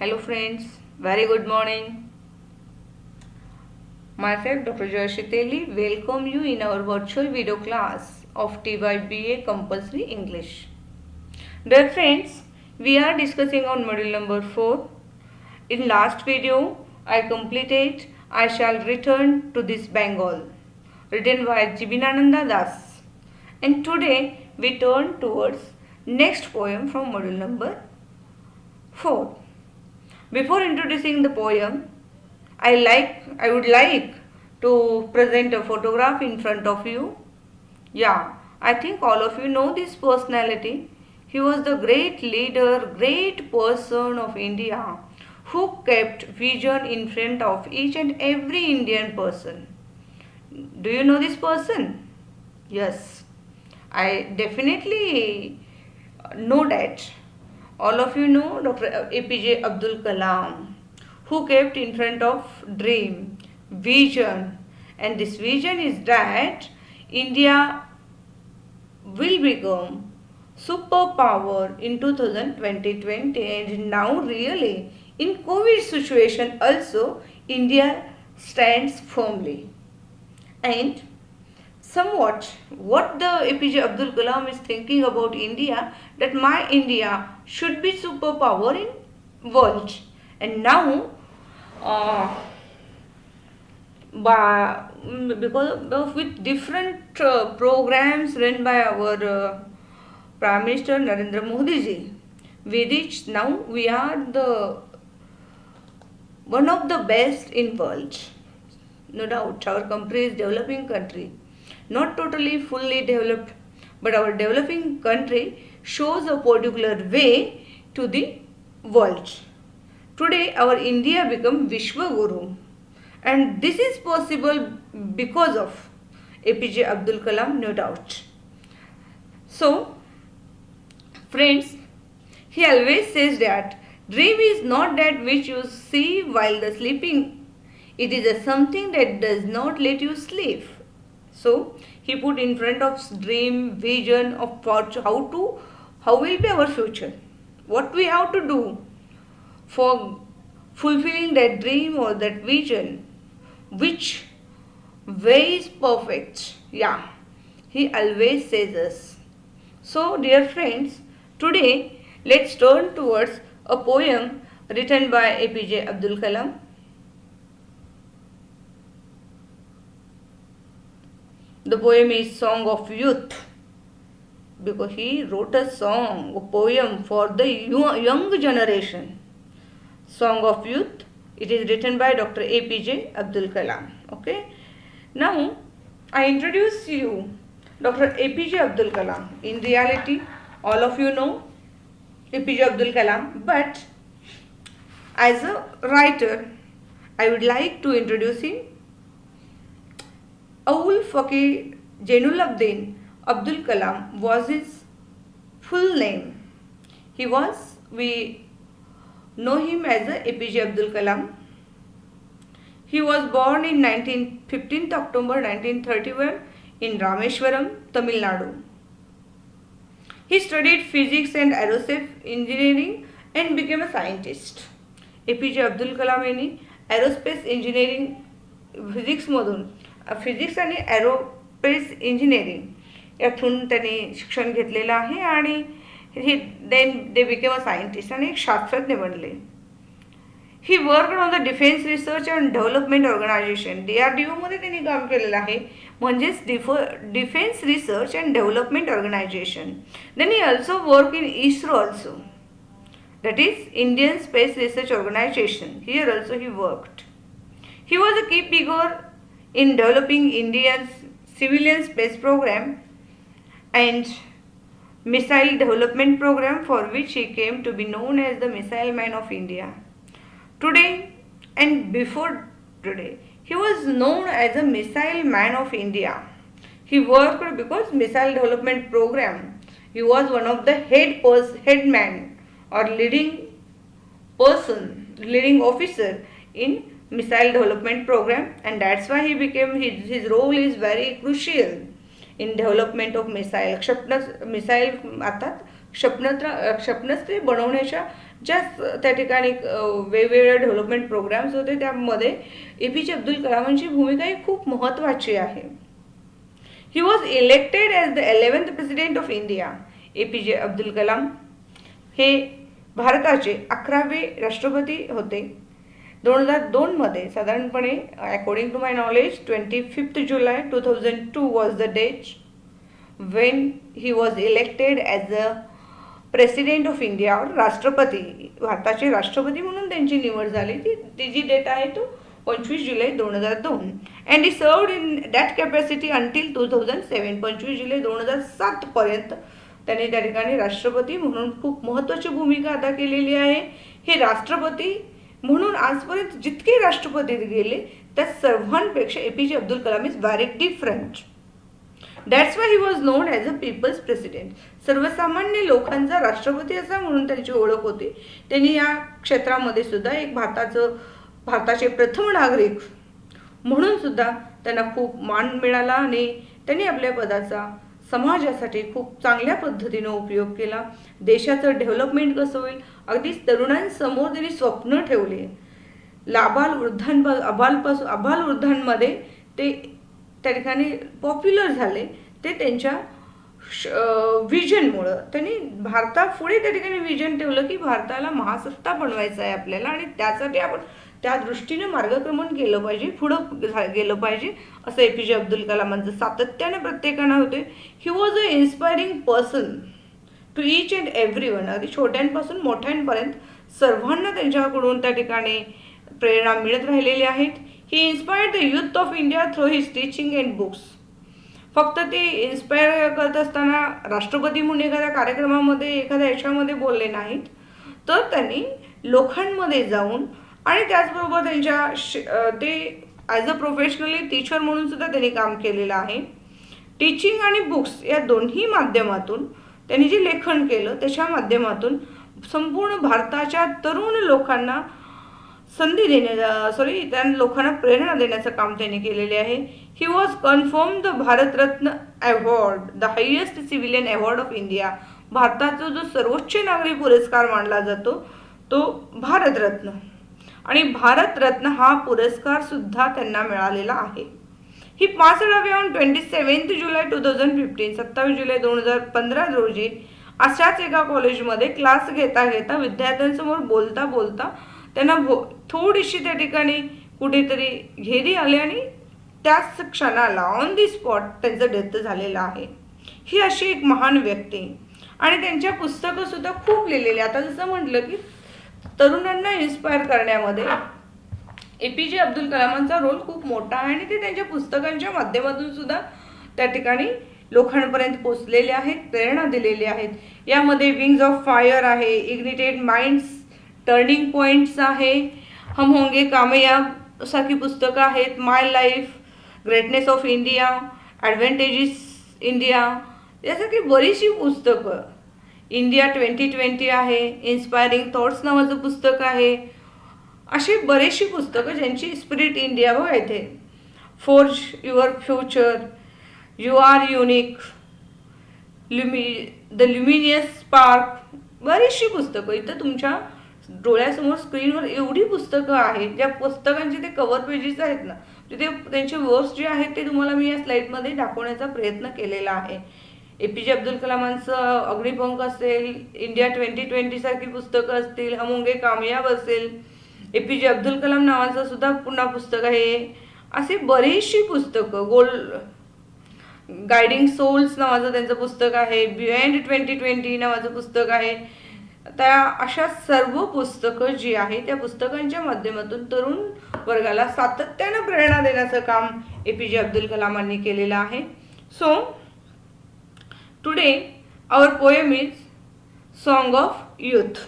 Hello friends, very good morning. Myself Dr. Joyshiteli welcome you in our virtual video class of TYBA Compulsory English. Dear friends, we are discussing on module number 4. In last video, I completed I Shall Return to This Bengal, written by Jibinananda Das. And today we turn towards next poem from module number 4. Before introducing the poem, I would like to present a photograph in front of you. Yeah, I think all of you know this personality. He was the great leader, great person of India who kept vision in front of each and every Indian person. Do you know this person? Yes, I definitely know that. All of you know Dr. APJ Abdul Kalam, who kept in front of dream, vision, and this vision is that India will become superpower in 2020 and now really in COVID situation also India stands firmly. And somewhat what the APJ Abdul Kalam is thinking about India, that my India should be superpower in world. And now uh, because of with different programs run by our Prime Minister Narendra Modi ji, we reach now we are the one of the best in world. No doubt our country is developing country, not totally fully developed, but our developing country shows a particular way to the world. Today our India become Vishwaguru, and this is possible because of APJ Abdul Kalam, no doubt. So friends, he always says that dream is not that which you see while the sleeping. It is a something that does not let you sleep. So he put in front of dream, vision of how will be our future. What we have to do for fulfilling that dream or that vision. Which way is perfect? Yeah, he always says us. So dear friends, today let's turn towards a poem written by APJ Abdul Kalam. The poem is Song of Youth, because he wrote a song, a poem for the young generation. Song of Youth. It is written by Dr. APJ Abdul Kalam. Okay. Now, I introduce you Dr. APJ Abdul Kalam. In reality, all of you know APJ Abdul Kalam, but as a writer, I would like to introduce him. Abul Fakir Jainulabdin Abdul Kalam was his full name. We know him as APJ Abdul Kalam. He was born in 15th October 1931 in Rameshwaram, Tamil Nadu. He studied physics and aerospace engineering and became a scientist. APJ Abdul Kalam यांनी aerospace engineering फिजिक्समधून physics आणि aerospace engineering यातून त्यांनी शिक्षण घेतलेलं आहे आणि then they became a scientist आणि एक शास्त्रज्ञ बनले. He worked on the Defence Research and Development Organisation, DRDOमध्ये त्यांनी काम केलेलं आहे, म्हणजेच Defence Research and Development Organisation. Then he also work in ISRO also, that is Indian Space Research Organization. Here also he worked. He was a key figure in developing India's civilian space program and missile development program, for which he came to be known as the Missile Man of India. Today and before today, he was known as a Missile Man of India. He worked because missile development program. He was one of the head man or leading officer in missile development program, and that's why he became his role is very crucial in development of missile. आता क्षेपणास्त्रे बनवण्याच्या ज्या त्या ठिकाणी वेगवेगळे development programs होते त्यामध्ये ए P J Abdul कलामांची भूमिका ही खूप महत्त्वाची आहे. He was elected as the 11th president of India. A P J Abdul Kalam हे भारताचे 11वे राष्ट्रपती होते. 2002मध्ये साधारणपणे according to my knowledge 25 July 2002 was the date when he was elected as the president of India और राष्ट्रपती, भारताचे राष्ट्रपती म्हणून त्यांची निवड झाली. ती जी डेट आहे तो 25 July 2002 and he served in that capacity until 2007. 25 जुलै 2007 पर्यंत त्यांनी त्या ठिकाणी राष्ट्रपती म्हणून खूप महत्त्वाची भूमिका अदा केलेली आहे. हे राष्ट्रपती म्हणून आजपर्यंत जितके राष्ट्रपती गेले त्या सर्वांपेक्षा A P J Abdul Kalam is very different. That's why he was known as a people's president. सर्वसामान्य लोकांचा राष्ट्रपती असा म्हणून त्यांची ओळख होती. त्यांनी या क्षेत्रामध्ये सुद्धा एक भारताचे प्रथम नागरिक म्हणून सुद्धा त्यांना खूप मान मिळाला आणि त्यांनी आपल्या पदाचा समाजासाठी खूप चांगल्या पद्धतीनं उपयोग केला. देशाचं डेव्हलपमेंट कसं होईल अगदीच तरुणांसमोर त्यांनी स्वप्न ठेवले. आबाल वृद्धांमध्ये ते त्या ठिकाणी पॉप्युलर झाले. ते त्यांच्या विजनमुळं त्यांनी भारतापुढे त्या ठिकाणी विजन ठेवलं की भारताला महासत्ता बनवायचं आहे आपल्याला आणि त्यासाठी आपण त्या दृष्टीने मार्गक्रमण केलं पाहिजे, पुढं गेलं पाहिजे असं ए पी जे अब्दुल कलामांचं सातत्यानं प्रत्येकानं होते. He was a inspiring person to each and every one. अगदी छोट्यांपासून मोठ्यांपर्यंत सर्वांना त्यांच्याकडून त्या ठिकाणी प्रेरणा मिळत राहिलेली आहेत. He inspired the youth of India through his teaching and books. फक्त ते इन्स्पायर करत असताना राष्ट्रपती म्हणून एखाद्या कार्यक्रमामध्ये एखाद्या याच्यामध्ये बोलले नाहीत, तर त्यांनी लोकांमध्ये जाऊन आणि त्याचबरोबर ते ॲज अ प्रोफेशनली टीचर म्हणून सुद्धा त्यांनी काम केलेलं आहे. टीचिंग आणि बुक्स या दोन्ही माध्यमातून त्यांनी जे लेखन केलं त्याच्या माध्यमातून संपूर्ण भारताच्या तरुण लोकांना त्या लोकांना प्रेरणा देण्याचं काम त्यांनी केलेले आहे. He was confirm the Bharat Ratna award, the highest civilian award of India. भारताचा जो सर्वोच्च नागरी पुरस्कार मानला जातो तो भारतरत्न, आणि भारतरत्न हा पुरस्कार सुद्धा त्यांना मिळालेला आहे. ही पास्ड अवे ऑन 27 जुलै 2015. 27 जुलै 2015 रोजी अशाच एका कॉलेजमध्ये क्लास घेता विद्यार्थ्यांसमोर बोलता त्यांना थोडीशी त्या ठिकाणी कुठेतरी घेरी आली आणि त्याच क्षणाला ऑन दी स्पॉट त्यांचं डेथ झालेलं आहे. ही अशी एक महान व्यक्ती आणि त्यांच्या पुस्तकं सुद्धा खूप लिहिलेली. आता जसं म्हटलं की तरुणांना इन्स्पायर करण्यामध्ये ए पी जे अब्दुल कलामांचा रोल खूप मोठा आहे आणि ते त्यांच्या पुस्तकांच्या माध्यमातून सुद्धा त्या ठिकाणी लोकांपर्यंत पोचलेले आहेत, प्रेरणा दिलेली आहेत. यामध्ये विंग्स ऑफ फायर आहे, इग्निटेड माइंड्स, टर्निंग पॉईंट्स आहे, हम होंगे कामयाब सारखी पुस्तकं आहेत, my life, greatness of India, advantages India यासारखी बरीचशी पुस्तकं. इंडिया 2020 आहे, इन्स्पायरिंग थॉट्स नावाचं पुस्तक आहे. अशी बरीचशी पुस्तकं ज्यांची स्पिरिट इंडिया बघा इथे, forge your future, you are unique, the luminous spark, बरीचशी पुस्तकं इथं तुमच्या डोळ्यासमोर स्क्रीनवर एवढी पुस्तकं आहेत. ज्या पुस्तकांचे ते कव्हर पेजेस आहेत ना, तिथे त्यांचे वर्ड्स जे आहेत ते तुम्हाला मी या स्लाईडमध्ये दाखवण्याचा प्रयत्न केलेला आहे. ए पी जे अब्दुल कलामांचं अग्निपंख असेल, इंडिया 2020 सारखी पुस्तकं असतील, हम होंगे कामयाब असेल, ए पी जे अब्दुल कलाम नावाचं सुद्धा पुन्हा पुस्तक आहे. असे बरीचशी पुस्तकं, गायडिंग सोल्स नावाचं त्यांचं पुस्तक आहे, बियॉन्ड 2020 नावाचं पुस्तक आहे. त्या अशा सर्व पुस्तकं जी आहे त्या पुस्तकांच्या माध्यमातून तरुण वर्गाला सातत्यानं प्रेरणा देण्याचं काम ए पी जे अब्दुल कलामांनी केलेलं आहे. So today our poem is song of youth.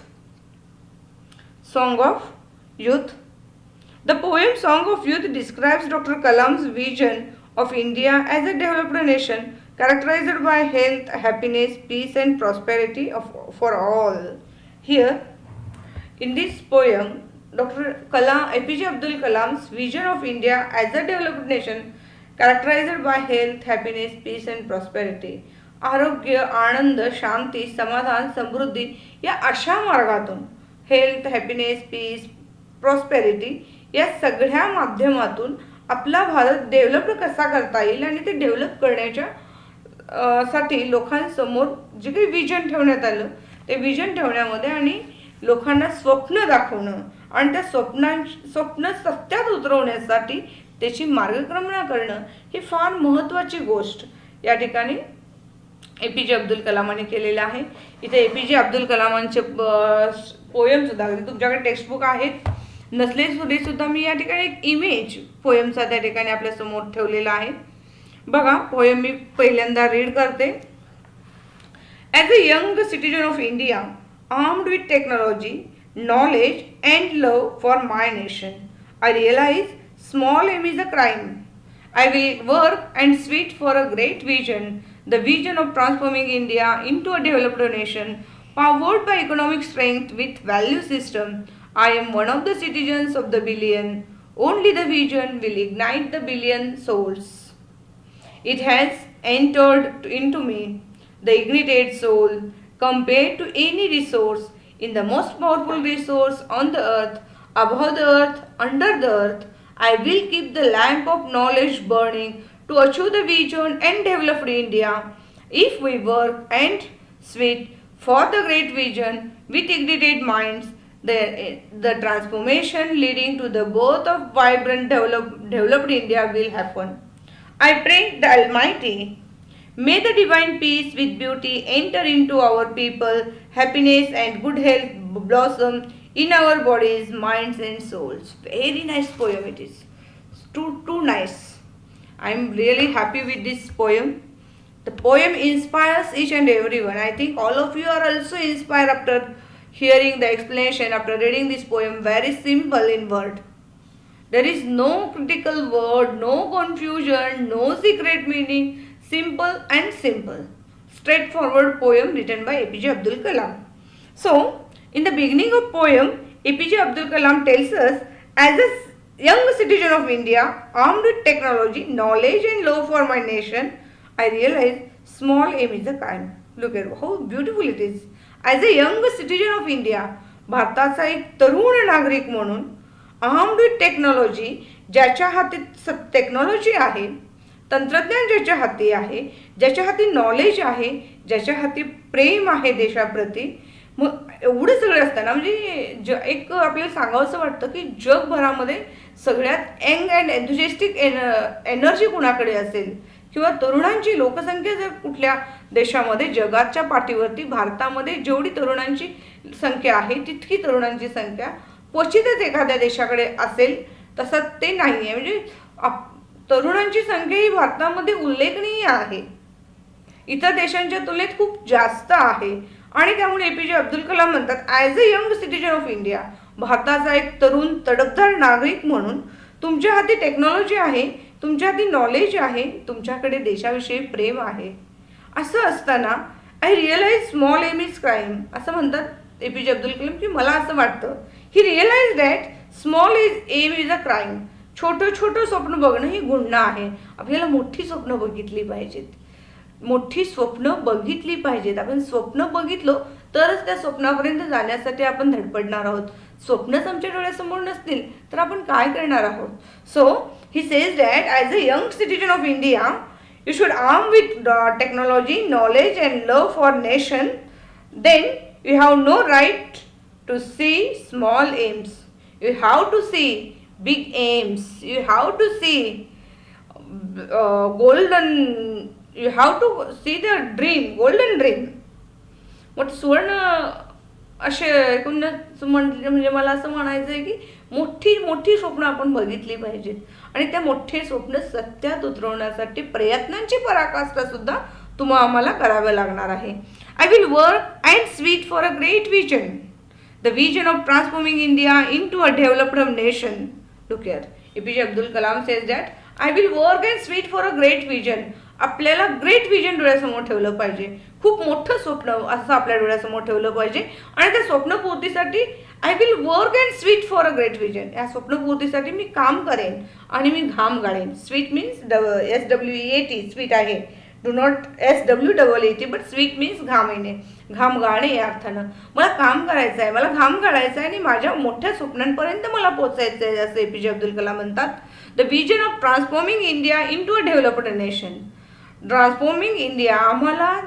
Song of youth. The poem Song of Youth describes Dr. Kalam's vision of India as a developed nation characterized by health, happiness, peace and prosperity for all. Here, in this poem, Dr. APJ Abdul Kalam's vision of India as a developed nation characterized by health, happiness, peace and prosperity. आरोग्य, आनंद, शांती, समाधान, समृद्धी या अशा मार्गातून health, happiness, piece, prosperity या सगळ्या माध्यमातून आपला Bharat develop कसा करता येईल आणि ते डेव्हलप करण्याच्या साठी लोकांसमोर जे काही विजन ठेवण्यात आलं ते विजन ठेवण्यामध्ये आणि लोकांना स्वप्न दाखवणं आणि त्या स्वप्न सत्यात उतरवण्यासाठी त्याची मार्गक्रमणा करणं ही फार महत्त्वाची गोष्ट या ठिकाणी APJ अब्दुल कलामांनी केलेलं आहे. इथे APJ अब्दुल कलामांचे पोयम सुद्धा तुमच्याकडे टेक्स्टबुक आहेत नसले सुद्धा मी या ठिकाणी एक इमेज पोयमचा त्या ठिकाणी आपल्या समोर ठेवलेला आहे. बघा पोयम मी पहिल्यांदा रीड करते. As a young citizen of India, armed with technology, knowledge and love for my nation, I realize small aim is a crime. I will work and sweat for a great vision, the vision of transforming India into a developed nation, powered by economic strength with value system. I am one of the citizens of the billion. Only the vision will ignite the billion souls. It has entered into me, the ignited soul, compared to any resource, in the most powerful resource on the earth, above the earth, under the earth. I will keep the lamp of knowledge burning to achieve the vision and develop India. If we work and sweat for the great vision with ignited minds, the transformation leading to the birth of vibrant developed India will happen. I pray the Almighty, may the divine peace with beauty enter into our people, happiness and good health blossom in our bodies, minds and souls. Very nice poem it is. Too nice. I am really happy with this poem. The poem inspires each and everyone. I think all of you are also inspired after hearing the explanation, after reading this poem. Very simple in word. There is no critical word, no confusion, no secret meaning. Simple and simple. Straightforward poem written by APJ Abdul Kalam. So, in the beginning of poem, APJ Abdul Kalam tells us, as a young citizen of India, armed with technology, knowledge and love for my nation, I realize small aim is a crime. Look at how beautiful it is. As a young citizen of India, भारताचा एक तरुण नागरिक म्हणून armed with technology, ज्याच्या हाती technology आहे, तंत्रज्ञान ज्याच्या हाती आहे, ज्याच्या हाती नॉलेज आहे, ज्याच्या हाती प्रेम आहे देशाप्रती, मग एवढं सगळं असताना म्हणजे एक आपल्याला सांगावंसं वाटतं की जगभरामध्ये सगळ्यात यंग अँड एन्थुजिस्टिक एनर्जी कुणाकडे असेल किंवा तरुणांची लोकसंख्या जर कुठल्या देशामध्ये जगाच्या पाठीवरती भारतामध्ये जेवढी तरुणांची संख्या आहे तितकी तरुणांची संख्या क्वचितच एखाद्या देशाकडे असेल तसं ते नाही आहे. म्हणजे तरुणांची संख्या ही भारतामध्ये उल्लेखनीय आहे, इतर देशांच्या तुलनेत खूप जास्त आहे आणि त्यामुळे APJ अब्दुल कलाम म्हणतात as a young citizen of India, भारताचा एक तरुण तडफदार नागरिक म्हणून तुमच्या हाती टेक्नॉलॉजी आहे, तुमच्या हाती नॉलेज आहे, तुमच्याकडे देशाविषयी प्रेम आहे. असं असताना I realise small aim is crime, असं म्हणतात APJ अब्दुल कलाम की मला असं वाटतं he realise that small aim is a crime. छोटं स्वप्न बघणं ही गुन्हा आहे. आपल्याला मोठी स्वप्न बघितली पाहिजेत, मोठी स्वप्न बघितली पाहिजेत. आपण स्वप्न बघितलं तरच त्या स्वप्नापर्यंत जाण्यासाठी आपण धडपडणार आहोत. स्वप्नच आमच्या डोळ्यासमोर नसतील तर आपण काय करणार आहोत. So he says that as a young citizen of India you should arm with technology, knowledge and love for nation. Then you have no right to see small aims. You have to see big aims. You have to see golden. You have to see the dream, golden dream. मग सुवर्ण असे ऐकून म्हणजे मला असं म्हणायचं आहे की मोठी स्वप्न आपण बघितली पाहिजेत आणि त्या मोठे स्वप्न सत्यात उतरवण्यासाठी प्रयत्नांची पराकाष्ठा सुद्धा आम्हाला करावं लागणार आहे. I will work and sweat for a great vision, the vision of transforming India in to a developed nation. Look here, APJ Abdul Kalam says that I will work and sweat for a great vision. आपल्याला great vision डोळ्यासमोर ठेवलं पाहिजे, खूप मोठं स्वप्न असं आपल्या डोळ्यासमोर ठेवलं पाहिजे आणि त्या स्वप्नपूर्तीसाठी I will work and sweat for a great vision. या स्वप्नपूर्तीसाठी मी काम करेन आणि मी घाम गाळेन. स्वीट मीन्स SWEET, स्वीट आहे. Do not SWEET, but sweet means घाम येणे, घाम गाळणे या अर्थानं. मला काम करायचं आहे, मला घाम काढायचा आहे आणि माझ्या मोठ्या स्वप्नांपर्यंत मला पोचायचं आहे, असं APJ अब्दुल कलाम म्हणतात. The vision of transforming India into a developed nation. Transforming India, आम्हाला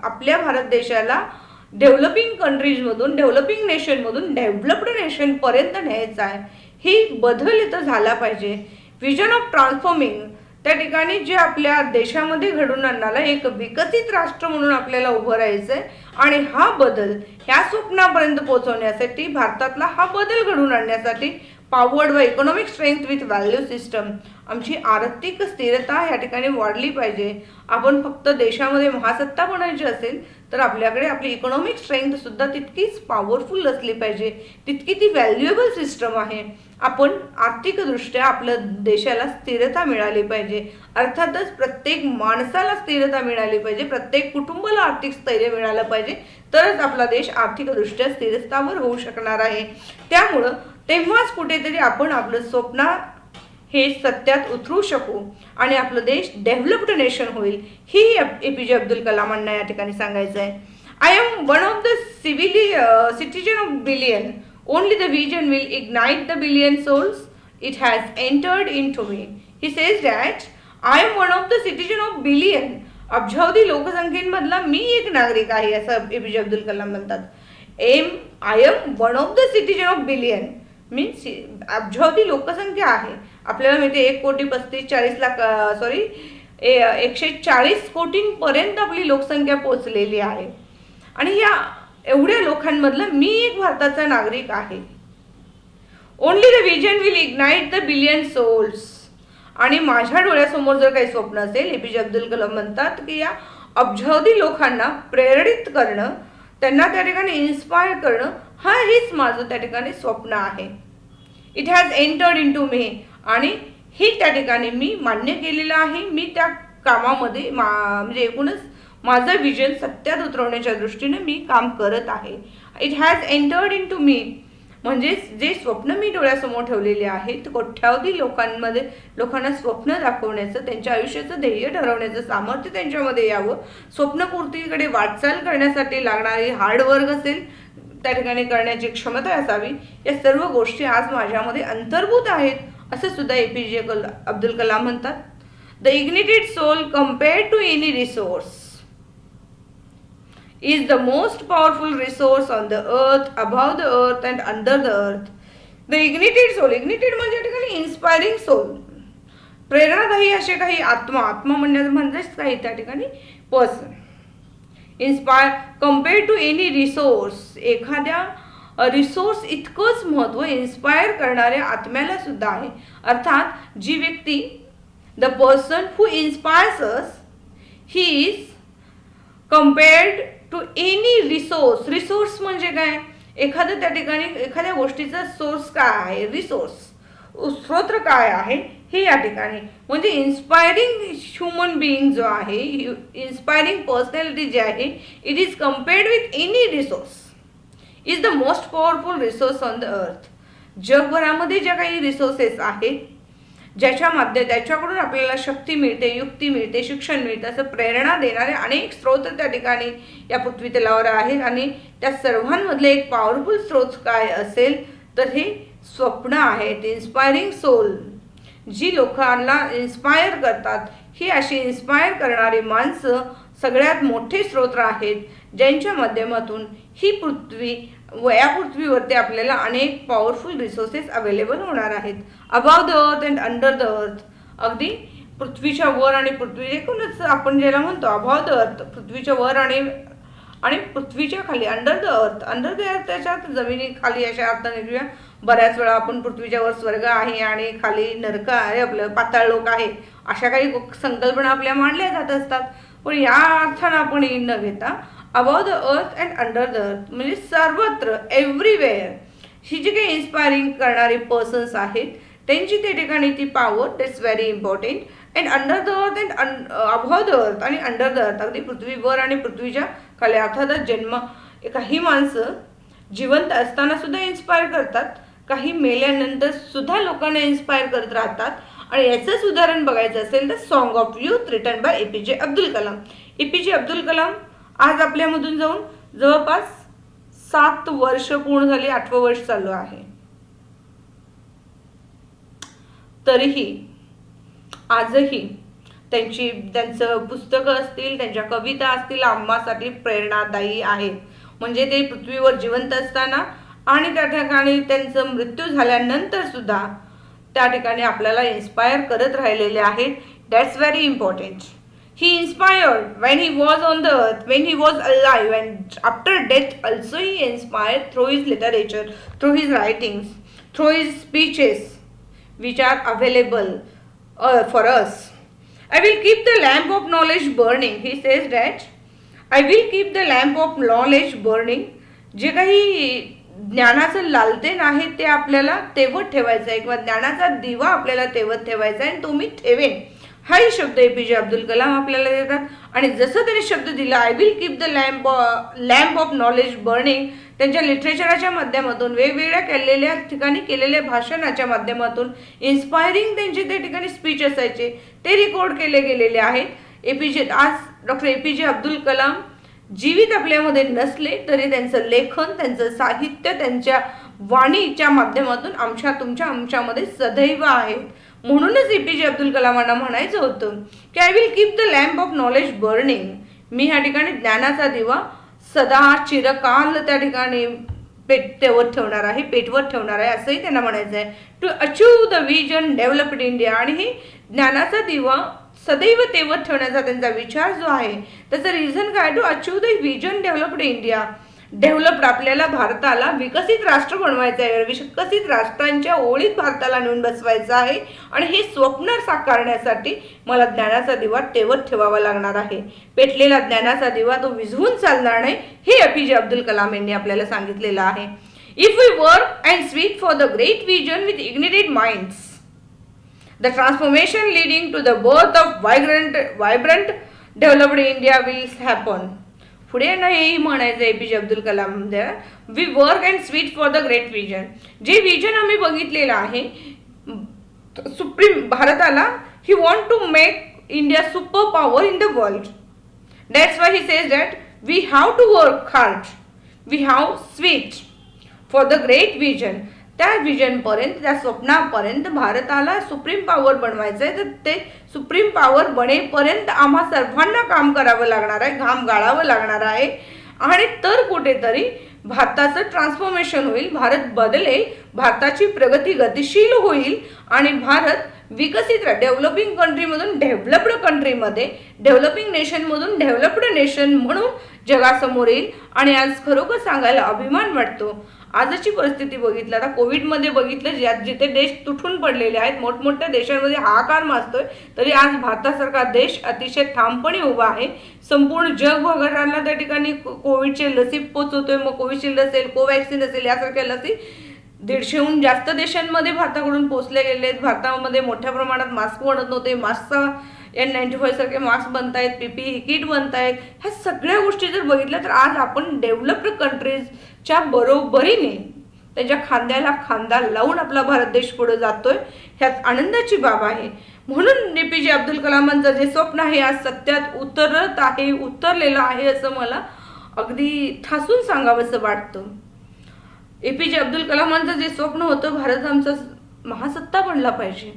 आपल्या भारत देशाला डेव्हलपिंग कंट्रीजमधून, डेव्हलपिंग नेशनमधून डेव्हलप्ड नेशनपर्यंत न्यायचं आहे. ही बदल इथं झाला पाहिजे. विजन ऑफ ट्रान्सफॉर्मिंग, त्या ठिकाणी जे आपल्या देशामध्ये घडून आणणारा एक विकसित राष्ट्र म्हणून आपल्याला उभं राहायचं आहे आणि हा बदल ह्या स्वप्नापर्यंत पोहोचवण्यासाठी, भारतातला हा बदल घडून आणण्यासाठी पॉवर्ड व economic strength with value system, आमची आर्थिक स्थिरता या ठिकाणी वाढली पाहिजे. आपण फक्त देशामध्ये महासत्ता बनायची असेल तर आपल्याकडे आपली इकॉनॉमिक स्ट्रेंथ सुद्धा तितकीच पॉवरफुल असली पाहिजे, तितकी ती व्हॅल्युएबल सिस्टम आहे. आपण आर्थिकदृष्ट्या आपल्या देशाला स्थिरता मिळाली पाहिजे. अर्थातच प्रत्येक माणसाला स्थिरता मिळाली पाहिजे, प्रत्येक कुटुंबाला आर्थिक स्थैर्य मिळालं पाहिजे, तरच आपला देश आर्थिकदृष्ट्या स्थिरस्थावर होऊ शकणार आहे. त्यामुळं तेव्हाच कुठेतरी आपण आपलं स्वप्न हे सत्यात उतरू शकू आणि आपलं देश डेव्हलप्ड नेशन होईल. ही APJ अब्दुल कलामांना या ठिकाणी सांगायचं आहे. I am one of the citizen of billion. Only the vision will ignite the billion souls. It has entered in to me. He says that I am one of the citizen of billion. अब्जावधी लोकसंख्येमधला मी एक नागरिक आहे, असं APJ Abdul Kalam म्हणतात. I am one of the citizen of billion means अब्जावधी लोकसंख्या आहे. आपल्याला माहिती 140 कोटींपर्यंत आपली लोकसंख्या पोहोचलेली आहे आणि या एवढ्या लोकांमधलं मी एक भारताचा नागरिक आहे. Only the vision will ignite the billion souls. आणि माझ्या डोळ्यासमोर जर काही स्वप्न असेल, APJ अब्दुल कलाम म्हणतात की या अब्जावधी लोकांना प्रेरित करणं, त्यांना त्या ठिकाणी इन्स्पायर करणं, हा हेच माझं त्या ठिकाणी स्वप्न आहे. It has entered in to me. आणि ही त्या ठिकाणी मी मान्य केलेलं आहे. मी त्या कामामध्ये म्हणजे एकूणच माझं विजन सत्यात उतरवण्याच्या दृष्टीने मी काम करत आहे. It has entered in to me म्हणजे जे स्वप्न मी डोळ्यासमोर ठेवलेले आहेत, कोट्यावधी लोकांना स्वप्न दाखवण्याचं, त्यांच्या आयुष्याचं ध्येय ठरवण्याचं सामर्थ्य त्यांच्यामध्ये यावं, स्वप्नपूर्तीकडे वाटचाल करण्यासाठी लागणारी हार्डवर्क असेल, त्या ठिकाणी करण्याची क्षमता असावी, या सर्व गोष्टी आज माझ्यामध्ये अंतर्भूत आहेत, असं सुद्धा APJ अब्दुल कलाम म्हणतात. The ignited soul compared to any resource is the most powerful resource on the earth, above the earth and under the earth. The ignited soul, ignited म्हणजे ठिकाणी इन्स्पायरिंग सोल, प्रेरणादायी असे काही आत्मा म्हणजेच काही त्या ठिकाणी person. Inspire compared to any resource, एखाद्या रिसोर्स इतकंच महत्त्व इन्स्पायर करणाऱ्या आत्म्याला सुद्धा आहे. अर्थात जी व्यक्ती, the person who inspires us, he is compared to any resource. Resource म्हणजे काय? एखादं त्या ठिकाणी एखाद्या गोष्टीचा सोर्स काय आहे, रिसोर्स स्रोत काय आहे, हे या ठिकाणी म्हणजे इन्स्पायरिंग ह्युमन बिईंग जो आहे, इन्स्पायरिंग पर्सनॅलिटी जी आहे, it is compared with any resource, is the most powerful resource on the earth. जगभरामध्ये ज्या काही रिसोर्सेस आहेत, त्याच्याकडून आपल्याला शक्ती मिळते, युक्ती मिळते, शिक्षण मिळते, असं प्रेरणा देणारे अनेक स्रोत त्या ठिकाणी या पृथ्वी तलावर आहेत. आणि त्या सर्वांमधले एक पॉवरफुल स्रोत काय असेल तर हे स्वप्न आहेत. इन्स्पायरिंग सोल जी लोकांना इन्स्पायर करतात, ही अशी इन्स्पायर करणारी माणसं सगळ्यात मोठे स्रोत आहेत, ज्यांच्या माध्यमातून ही पृथ्वी या पृथ्वीवरती आपल्याला अनेक पॉवरफुल रिसोर्सेस अवेलेबल होणार आहेत. Above the earth and under the earth, अगदी पृथ्वीच्या वर आणि पृथ्वी एकूणच आपण ज्याला म्हणतो अबाव द अर्थ, पृथ्वीच्या वर आणि पृथ्वीच्या खाली, under the earth. Under the earth त्याच्यात जमिनी खाली अशा अर्थाने घेऊया. बऱ्याच वेळा आपण पृथ्वीच्या वर स्वर्ग आहे आणि खाली नरक आहे, आपलं पाताळ लोक आहे, अशा काही संकल्पना आपल्या मांडल्या जात असतात. पण या अर्थानं आपण न घेता above the earth and under the earth म्हणजे सर्वत्र, एव्हरीवेअर, ही जी काही इन्स्पायरिंग करणारी पर्सन्स आहेत त्यांची त्या ठिकाणी ती power, that's very important. And under the earth and above the earth आणि अंडर द अर्थ, अगदी पृथ्वीवर आणि पृथ्वीच्या खाली. अर्थातच काही माणसं जिवंत असताना सुद्धा इन्स्पायर करतात, काही मेल्यानंतर सुद्धा लोकांना इन्स्पायर करत राहतात आणि याचंच उदाहरण बघायचं असेल तर song of youth written by APJ Abdul Kalam. APJ Abdul Kalam आज आपल्यामधून जाऊन जवळपास 7 वर्ष पूर्ण झाली, 8वं वर्ष चालू आहे. तरीही आजही त्यांचं पुस्तकं असतील, त्यांच्या कविता असतील आम्हासाठी प्रेरणादायी आहेत. म्हणजे ते पृथ्वीवर जिवंत असताना आणि त्या ठिकाणी त्यांचं मृत्यू झाल्यानंतर सुद्धा त्या ठिकाणी आपल्याला इन्स्पायर करत राहिलेले आहेत. That's very important. He inspired when he was on the earth, when he was alive, and after death also he inspired through his literature, through his writings, through his speeches, which are available for us. I will keep the lamp of knowledge burning. He says that I will keep the lamp of knowledge burning. जे काही ज्ञानाचं लालटेन आहे ते आपल्याला तेवत ठेवायचं आहे, किंवा ज्ञानाचा दिवा आपल्याला तेवत ठेवायचा आहे, आणि तो मी ठेवेन. हाही शब्द APJ अब्दुल कलाम आपल्याला देतात. आणि जसं त्यांनी शब्द दिला, I will keep the lamp of knowledge burning, त्यांच्या लिटरेचराच्या माध्यमातून, वेगवेगळ्या केलेल्या ठिकाणी केलेल्या भाषणाच्या माध्यमातून, इन्स्पायरिंग त्यांचे त्या ठिकाणी स्पीच असायचे, ते रेकॉर्ड केले गेलेले आहेत. आज डॉक्टर APJ अब्दुल कलाम जीवित आपल्यामध्ये नसले तरी त्यांचं लेखन, त्यांचं साहित्य, त्यांच्या वाणीच्या माध्यमातून आमच्यामध्ये सदैव आहे. म्हणूनच APJ अब्दुल कलामांना म्हणायचं होतं की I will keep the lamp of knowledge burning. मी ह्या ठिकाणी ज्ञानाचा दिवा सदा चिरकाल त्या ठिकाणी पेटवत ठेवणार आहे असंही त्यांना म्हणायचं आहे. To achieve the vision developed India. आणि हे ज्ञानाचा दिवा सदैव तेवत ठेवण्याचा त्यांचा विचार जो आहे, त्याचं रिझन काय? To achieve the vision developed India. Developed, आपल्याला भारताला विकसित राष्ट्र बनवायचं आहे, विकसित राष्ट्रांच्या ओळीत भारताला नेऊन बसवायचं आहे. आणि हे स्वप्न साकारण्यासाठी मला ज्ञानाचा दिवा तेवत ठेवावा लागणार आहे. पेटलेला ज्ञानाचा दिवा तो विझवून चालणार नाही, हे APJ अब्दुल कलाम यांनी आपल्याला सांगितलेलं आहे. If we work and sweat for the great vision with ignited minds, the transformation leading to the birth of vibrant developed India will happen. पुढे ना हेही म्हणायचं APJ Abdul Kalam, we work and sweat for the great vision. जे vision आम्ही बघितलेलं आहे supreme भारताला, he want to make India super power in the world. That's why he says that we have to work hard, we have sweat for the great vision. त्या विजनपर्यंत, त्या स्वप्नापर्यंत भारताला supreme power बनवायचं आहे. तर ते सुप्रीम पॉवर बनेपर्यंत आम्हा सर्वांना काम करावं लागणार आहे, घाम गाळावं लागणार आहे. आणि तर कुठेतरी भारताचं ट्रान्सफॉर्मेशन होईल, भारत बदलेल, भारताची प्रगती गतिशील होईल आणि भारत विकसित डेव्हलपिंग कंट्रीमधून डेव्हलप्ड कंट्रीमध्ये, डेव्हलपिंग नेशनमधून डेव्हलप्ड नेशन म्हणून जगासमोर येईल. आणि आज खरोखर सांगायला अभिमान वाटतो. आजची परिस्थिती बघितलं, आता कोविडमध्ये बघितलं, जिथे देश तुटून पडलेले आहेत, मोठमोठ्या देशांमध्ये हाहाकार माजतोय, तरी आज भारतासारखा देश अतिशय ठामपणे उभा आहे. संपूर्ण जगभराला त्या ठिकाणी कोविडचे लसी पोचवतोय. मग कोविशिल्ड असेल, कोवॅक्सिन असेल, यासारख्या लसी 150हून जास्त देशांमध्ये भारताकडून पोचले गेले आहेत. भारतामध्ये मोठ्या प्रमाणात मास्क बनत नव्हते, मास्कचा N95 सारखे मास्क बनत आहेत, PPE किट बनत आहेत. ह्या सगळ्या गोष्टी जर बघितल्या तर आज आपण डेव्हलप्ड कंट्रीजच्या बरोबरीने त्यांच्या खांद्याला खांदा लावून आपला भारत देश पुढे जातोय. ह्यात आनंदाची बाब आहे. म्हणून APJ अब्दुल कलामांचं जे स्वप्न आहे आज सत्यात उतरलेलं आहे असं मला अगदी ठासून सांगावंसं वाटतं. APJ अब्दुल कलामांचं जे स्वप्न होतं, भारत आमचा महासत्ता बनला पाहिजे,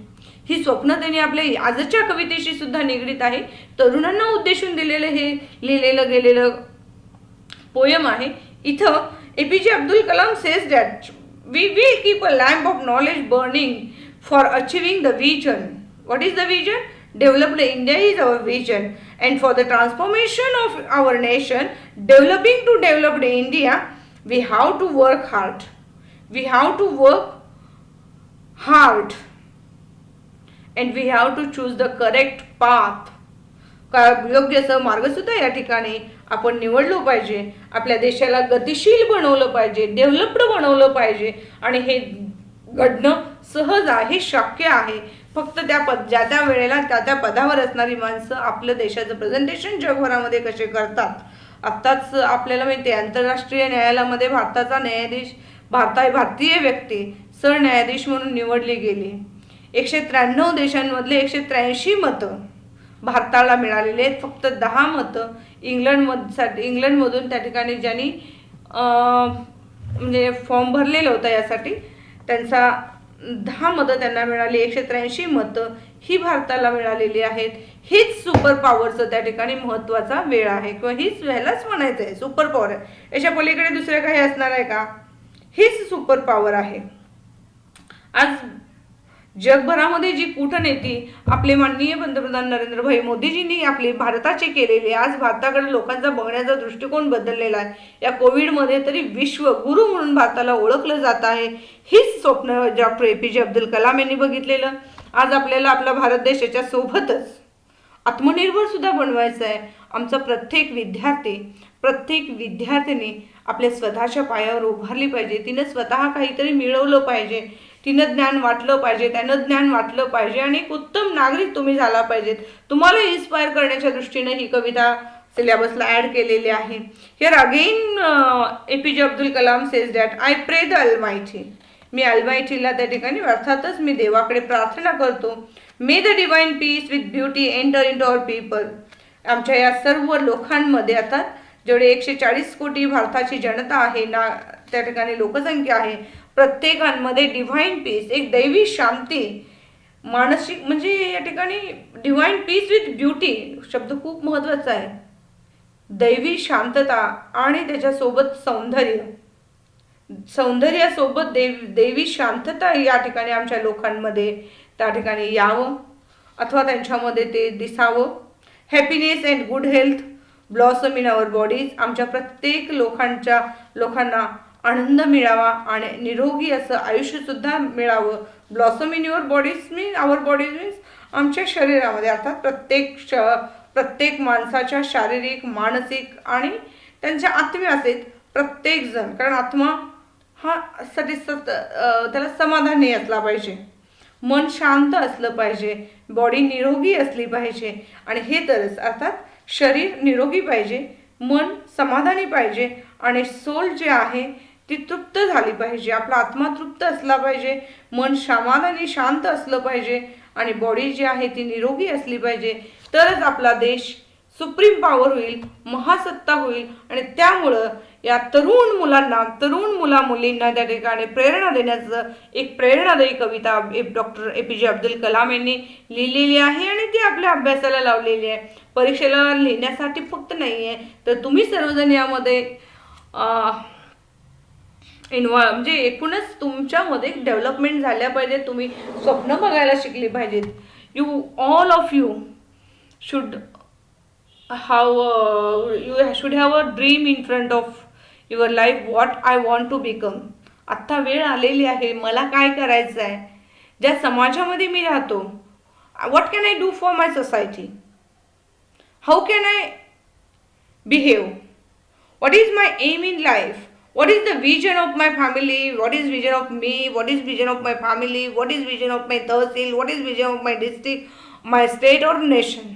ही स्वप्न त्यांनी आपल्या आजच्या कवितेशी सुद्धा निगडीत आहे. तरुणांना उद्देशून दिलेलं हे लिहिलेलं गेलेलं पोयम आहे. इथं APJ Abdul Kalam says that we will keep a lamp of knowledge burning for achieving the vision. What is the vision? Developed India is our vision. And for the transformation of our nation, developing to developed India, we have to work hard. We have to work hard. And we have to choose the correct path. योग्य असं मार्ग सुद्धा या ठिकाणी आपण निवडलो पाहिजे. आपल्या देशाला गतिशील बनवलं पाहिजे, डेव्हलप्ड बनवलं पाहिजे. आणि हे घडणं सहज आहे, शक्य आहे. फक्त ज्या त्या वेळेला त्या पदावर असणारी माणसं आपल्या देशाचं प्रेझेंटेशन जगभरामध्ये कसे करतात. आत्ताच आपल्याला माहिती आहे, आंतरराष्ट्रीय न्यायालयामध्ये भारताचा न्यायाधीश, भारतीय व्यक्ती सरन्यायाधीश म्हणून निवडली गेली. 193 देशांमधले 183 मतं भारताला मिळालेले आहेत. फक्त 10 मतं इंग्लंडमधून त्या ठिकाणी ज्यांनी म्हणजे फॉर्म भरलेलं होतं यासाठी, त्यांचा 10 मतं त्यांना मिळाली. 183 मतं ही भारताला मिळालेली आहेत. हीच सुपर पॉवरचं त्या ठिकाणी महत्त्वाचा वेळ आहे, किंवा हीच ह्यालाच म्हणायचं आहे सुपर पॉवर आहे. याच्या पलीकडे दुसरं काही असणार आहे का? हीच सुपर पॉवर आहे. आज जगभरामध्ये जी कूटनीती आपले माननीय पंतप्रधान नरेंद्रभाई मोदीजींनी आपली भारताची केलेली, आज भारताकडे लोकांचा बघण्याचा दृष्टिकोन बदललेला आहे. या कोविडमध्ये तरी विश्वगुरू म्हणून भारताला ओळखलं जात आहे. हीच स्वप्न डॉक्टर APJ अब्दुल कलाम यांनी बघितलेलं. आज आपल्याला आपला भारत देश याच्या सोबतच आत्मनिर्भर सुद्धा बनवायचं आहे. आमचा प्रत्येक विद्यार्थिनी आपल्या स्वतःच्या पायावर उभारली पाहिजे. तिनं स्वतः काहीतरी मिळवलं पाहिजे, तिनं ज्ञान वाटलं पाहिजे, त्यानं ज्ञान वाटलं पाहिजे आणि एक उत्तम नागरिक तुम्ही झाला पाहिजेत. तुम्हाला इन्स्पायर करण्याच्या दृष्टीनं ही कविता सिलेबसला ॲड केलेली आहे. Here again APJ Abdul Kalam says that I pray the almighty. मी अल्मायटीला त्या ठिकाणी अर्थातच मी देवाकडे प्रार्थना करतो. May the divine peace with beauty enter in to our people. आमच्या या सर्व लोकांमध्ये आता जेवढे 140 कोटी भारताची जनता आहे ना, त्या ठिकाणी लोकसंख्या आहे, प्रत्येकांमध्ये डिव्हाइन पीस, एक दैवी शांती, मानसिक म्हणजे या ठिकाणी डिव्हाइन पीस विथ ब्युटी शब्द खूप महत्त्वाचा आहे. दैवी शांतता आणि त्याच्यासोबत सौंदर्यासोबत दैवी शांतता या ठिकाणी आमच्या लोकांमध्ये त्या ठिकाणी यावं अथवा त्यांच्यामध्ये ते दिसावं. Happiness and good health blossom in our bodies. आमच्या प्रत्येक लोकांना आनंद मिळावा आणि निरोगी असं आयुष्यसुद्धा मिळावं. Blossom in your bodies means our bodies means आमच्या शरीरामध्ये, अर्थात प्रत्येक माणसाच्या शारीरिक, मानसिक आणि त्यांच्या आत्म्याचे प्रत्येकजण, कारण आत्मा हा त्याला समाधानी असला पाहिजे, मन शांत असलं पाहिजे, बॉडी निरोगी असली पाहिजे. आणि हे तरच अर्थात शरीर निरोगी पाहिजे, मन समाधानी पाहिजे आणि सोल जे आहे ती तृप्त झाली पाहिजे. आपला आत्मा तृप्त असला पाहिजे, मन समाधानी शांत असलं पाहिजे आणि बॉडी जी आहे ती निरोगी असली पाहिजे. तरच आपला देश सुप्रीम पॉवर होईल, महासत्ता होईल. आणि त्यामुळं या तरुण मुलींना त्या ठिकाणी प्रेरणा देण्याचं एक प्रेरणादायी कविता डॉक्टर APJ अब्दुल कलाम यांनी लिहिलेली आहे आणि ती आपल्या अभ्यासाला लावलेली आहे. परीक्षेला लिहिण्यासाठी फक्त नाही आहे, तर तुम्ही सर्वजण यामध्ये म्हणजे एकूणच तुमच्यामध्ये डेव्हलपमेंट झाल्या पाहिजे. तुम्ही स्वप्न बघायला शिकली पाहिजेत. All of you should have a dream in front of your life. what I want to become. आत्ता वेळ आलेली आहे, मला काय करायचं आहे, ज्या समाजामध्ये मी राहतो, what can I do for my society, how can I behave, what is my aim in life, what is the vision of my family, what is vision of me, what is vision of my family, what is vision of my tahsil, what is vision of my district, my state or nation.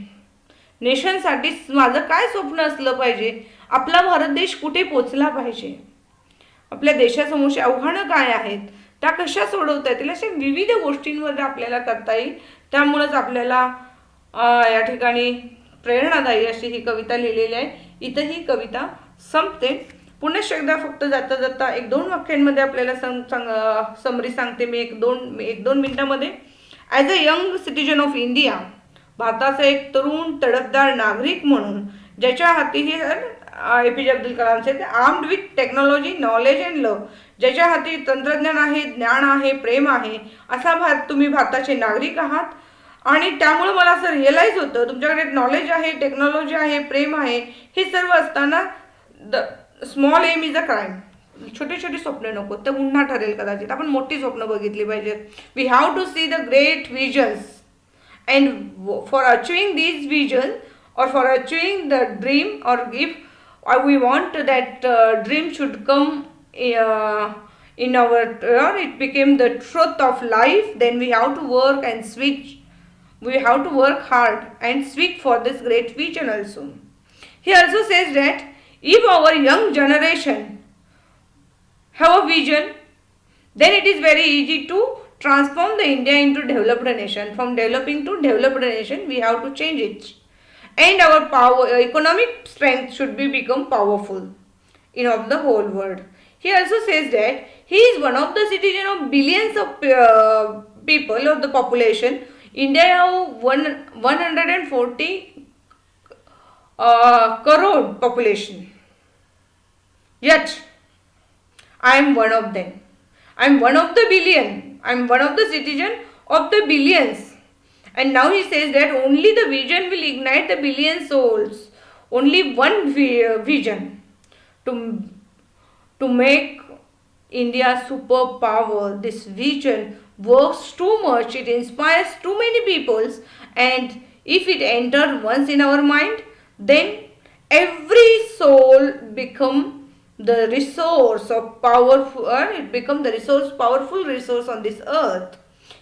नेशनसाठी माझं काय स्वप्न असलं पाहिजे, आपला भारत देश कुठे पोचला पाहिजे, आपल्या देशासमोरची आव्हानं काय आहेत, त्या कशा सोडवता येतील, अशा विविध गोष्टींवर आपल्याला करता येईल. त्यामुळंच आपल्याला या ठिकाणी प्रेरणादायी अशी ही कविता लिहिलेली आहे. इथं ही कविता संपते. पुन्हा एकदा फक्त जाता 1-2 वाक्यांमध्ये आपल्याला समरी सांगते मी 1-2 मिनिटामध्ये. As a young citizen of India, भारताचा एक तरुण तडफदार नागरिक म्हणून, ज्याच्या हाती हे APJ अब्दुल कलामचे armed with technology, knowledge and love, ज्याच्या हाती तंत्रज्ञान आहे, ज्ञान आहे, प्रेम आहे, असा तुम्ही भारताचे नागरिक आहात. आणि त्यामुळे मला असं रिअलाइज होतं, तुमच्याकडे नॉलेज आहे, टेक्नॉलॉजी आहे, प्रेम आहे, हे सर्व असताना the small aim is a crime. छोटे स्वप्न नको, ते पुन्हा ठरेल कदाचित. आपण मोठी स्वप्न बघितली पाहिजेत. We have to see the great visions. And for achieving these visions, or for achieving the dream, or if we want that dream should come in our, or it became the truth of life, then we have to work and switch. We have to work hard and seek for this great vision also. He also says that if our young generation have a vision, then it is very easy to transform the India into developed nation. From developing to developed nation, we have to change it. And our economic strength should be become powerful in of the whole world. He also says that he is one of the citizen of billions of people of the population. India have 140 crore population. Yet I am one of them. I am one of the billion. I am one of the citizen of the billions. And now he says that only the vision will ignite the billion souls. Only one vision to make India superpower. This vision works too much. It inspires too many peoples. And if it enters once in our mind, then every soul become the resource of powerful, it become the resource, powerful resource on this earth.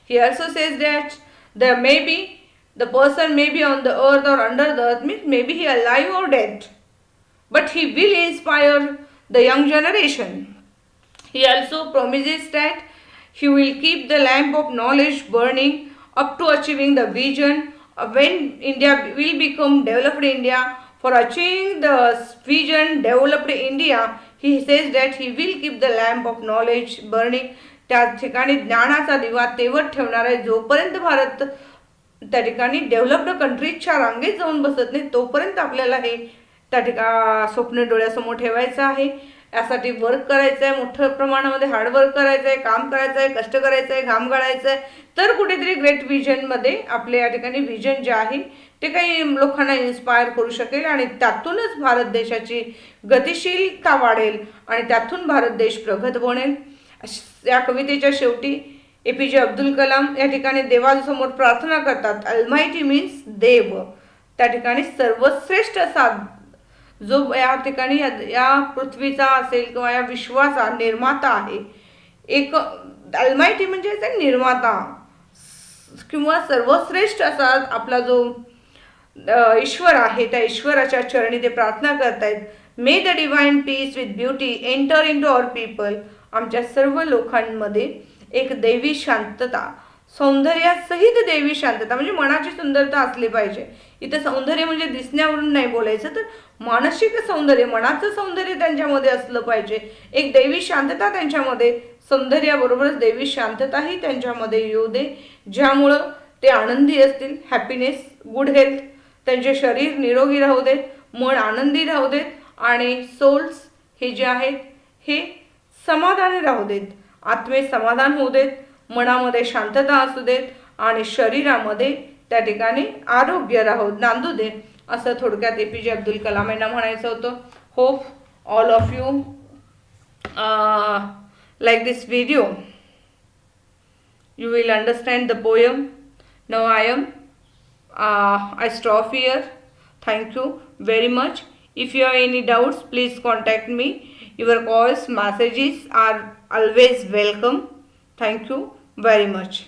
He also says that there may be, the person may be on the earth or under the earth, means maybe he alive or dead, but he will inspire the young generation. He also promises that he will keep the lamp of knowledge burning up to achieving the vision. When India will become developed India, for achieving the vision developed India, he says that he will keep the lamp of knowledge burning. त्या ठिकाणी ज्ञानाचा दिवा तेवत ठेवणार आहे. जोपर्यंत भारत त्या ठिकाणी डेव्हलप्ड कंट्रीजच्या रांगेत जाऊन बसत नाही तोपर्यंत आपल्याला हे त्या ठिकाणी स्वप्न डोळ्यासमोर ठेवायचं आहे. यासाठी वर्क करायचं आहे, मोठ्या प्रमाणामध्ये हार्डवर्क करायचं आहे, काम करायचं आहे, कष्ट करायचं आहे, घाम गाळायचं आहे, तर कुठेतरी ग्रेट विजनमध्ये आपल्या या ठिकाणी विजन जे आहे ते काही लोकांना इन्स्पायर करू शकेल आणि त्यातूनच भारत देशाची गतिशीलता वाढेल आणि त्यातून भारत देश प्रगत बनेल. या कवितेच्या शेवटी APJ अब्दुल कलाम या ठिकाणी देवासमोर प्रार्थना करतात. अल्मायटी मीन्स देव, त्या ठिकाणी सर्वश्रेष्ठ असा जो या ठिकाणी या पृथ्वीचा असेल किंवा या विश्वाचा निर्माता आहे. एक अल्मायटी म्हणजे निर्माता किंवा सर्वश्रेष्ठ असा आपला जो ईश्वर आहे त्या ईश्वराच्या चरणी ते प्रार्थना करतायत. May the divine peace with beauty enter in to our people. आमच्या सर्व लोकांमध्ये एक दैवी शांतता, सौंदर्यासहित दैवी शांतता म्हणजे मनाची सुंदरता असली पाहिजे. इथं सौंदर्य म्हणजे दिसण्यावरून नाही बोलायचं, तर मानसिक सौंदर्य, मनाचं सौंदर्य त्यांच्यामध्ये असलं पाहिजे. एक दैवी शांतता त्यांच्यामध्ये, सौंदर्याबरोबरच दैवी शांतताही त्यांच्यामध्ये येऊ दे, ज्यामुळं ते आनंदी असतील. हॅपीनेस, गुड हेल्थ, त्यांचे शरीर निरोगी राहू देत, मन आनंदी राहू देत आणि सोल्स हे जे आहेत हे समाधानी राहू देत. आत्मे समाधान होऊ देत, मनामध्ये शांतता असू देत आणि शरीरामध्ये त्या ठिकाणी आरोग्य नांदू दे, असं थोडक्यात APJ अब्दुल कलाम यांना म्हणायचं होतं. Hope all of you like this video. You will understand the poem. Now I stop here. Thank you very much. If you have any doubts, please contact me. Your calls, messages are always welcome. Thank you very much.